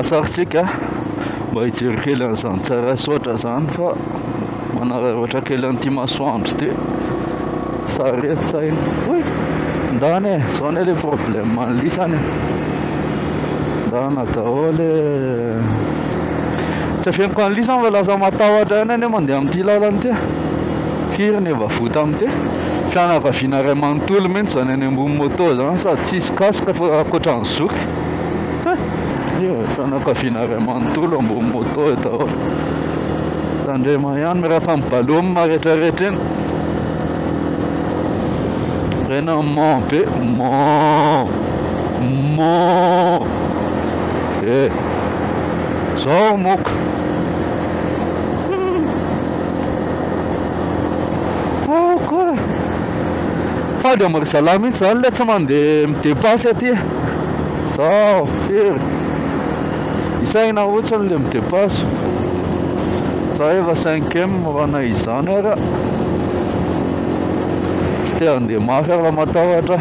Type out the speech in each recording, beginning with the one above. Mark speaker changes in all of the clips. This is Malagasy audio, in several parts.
Speaker 1: lasaritsika mba hijery kely an'izany tsara soatra zany fa manararaotra kely an'ity masoandro ty saretsainy oy ndany e zao ne le problème manlisany ndana daholo tsy afianiko an'lisany fa lasa matahotra eny ane mandeha amin'ity lalany ty firy ne vavota am'ty fianakaviana ray manontolo mihitsy zany any ambony moto zany sady tsisy kasika fa akoatran'ny zoky io fianakaviana ray manontolo ambony moto e daholo tandrema ihany miaraka amin'ny balomy maretraretra eny rena mon be mon zao moko koa fady amary zalahy mihitsy zany le tsy mandeha midepasy aty zao firy isaina ohatsiny le midepasy za efa 5e rana izany ara tsy te andeha mafy ara matahotra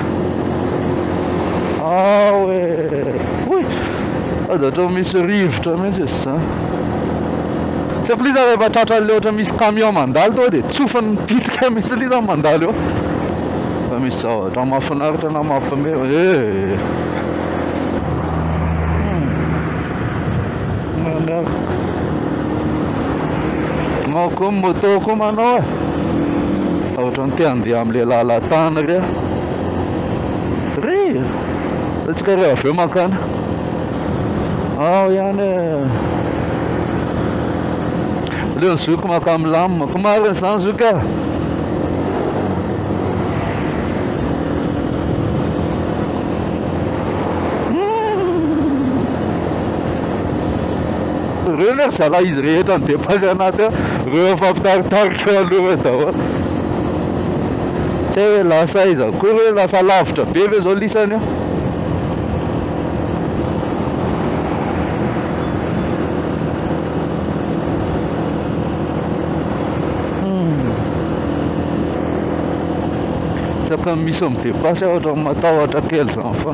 Speaker 1: oe oy adatra misy rivotra mihitsy izy zany sako liza rehefa tratra le ohatra misy camion mandalo to dia tsofany pitika mihitsy liza mandalo eo fa misy zavatra mahafinaritra na mampame manao koa moto koa manao e ohatra ny te andeha amin'le lalatany ry atsika re aveo makana ihany le ny zoky maka milamina ko mariny zany zoky a reo ne zala izy rehetra ny depasy anaty reo efa mpitaritarika aloha daholo tsy hoe lasa izy akory hoe lasa lavitra be ve zao lisany eo saka misy midepasy ohatra matahotra kely zany fa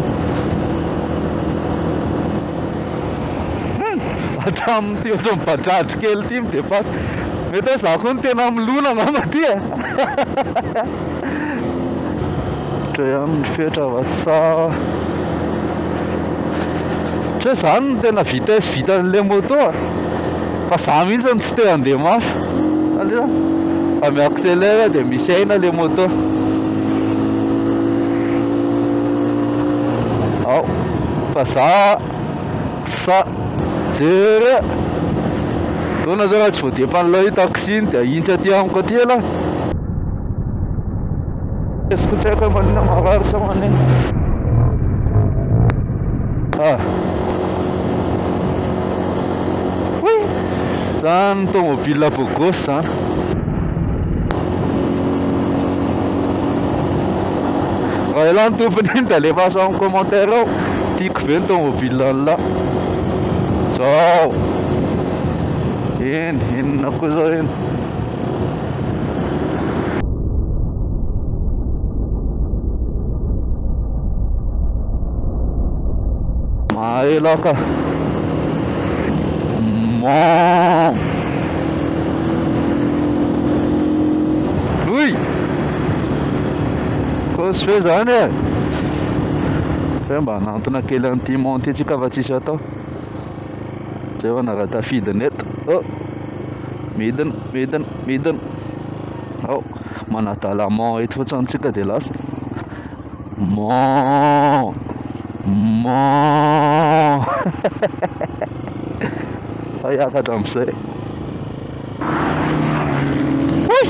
Speaker 1: hatramin'ity ohatra mibajadry kely ity midepasy mety hoe za koa ny tena milona ngamba ty e ohatra ihany ny fetra vatsa tsy hoe zany ny tena vitesse vitan'le moto fa za mihitsy ny tsy te andeha mafy alea fa miaccélère dia misy aina le moto fa za sa jery tona zao raha tsy voadepan'la i taxi iny dia intsy aty amiko aty ela esiko tsy haiko manina marary sa manina oy zany tomobile bogosy zany raha ilany tompony iny da lefaso amin'ny commentaire ao tiako ve ny tomobile an'la zao inona koa zao iny maelaka uy kosy fe zany e fe mba nantona kely an'ity monty atsika fa tsisy atao zay ho naratafidy eto midina manadalamon eto fotsiny tsika dia lasa iakatra am'izay oy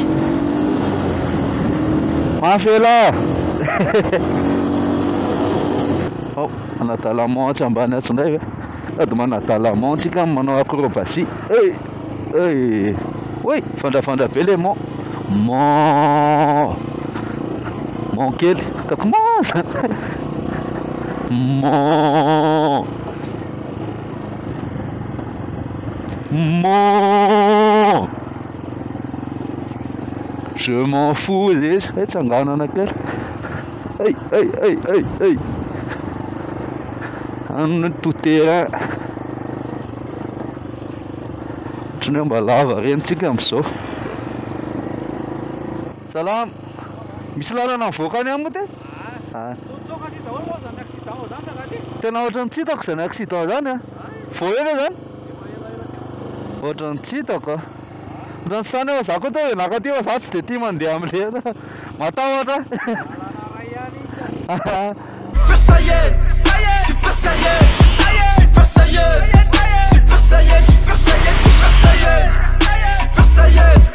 Speaker 1: mafela manadalamon tsy ambany atsindray ve sady manadalamon tsika manao acrobatie oy fandrafandra be le mon kely kako zany je m'en fous izy tsanganana kely un tout terrain Otrany hoe mba lava renitsika amin'izao. Salam. Misy lalana mivoaka any amiko te? Tena ohatrany tsy hitako izany accident zany a. Vao ela zany? Ohatrany tsy hitako a. Ohatrany sany eo za koa teo hoe naka teo za tsy dia tia mandeha amin'le matahotra.
Speaker 2: Super Saiyan, Super Saiyan, Super Saiyan, Super Saiyan, Super Saiyan, Super Saiyan, Super Saiyan.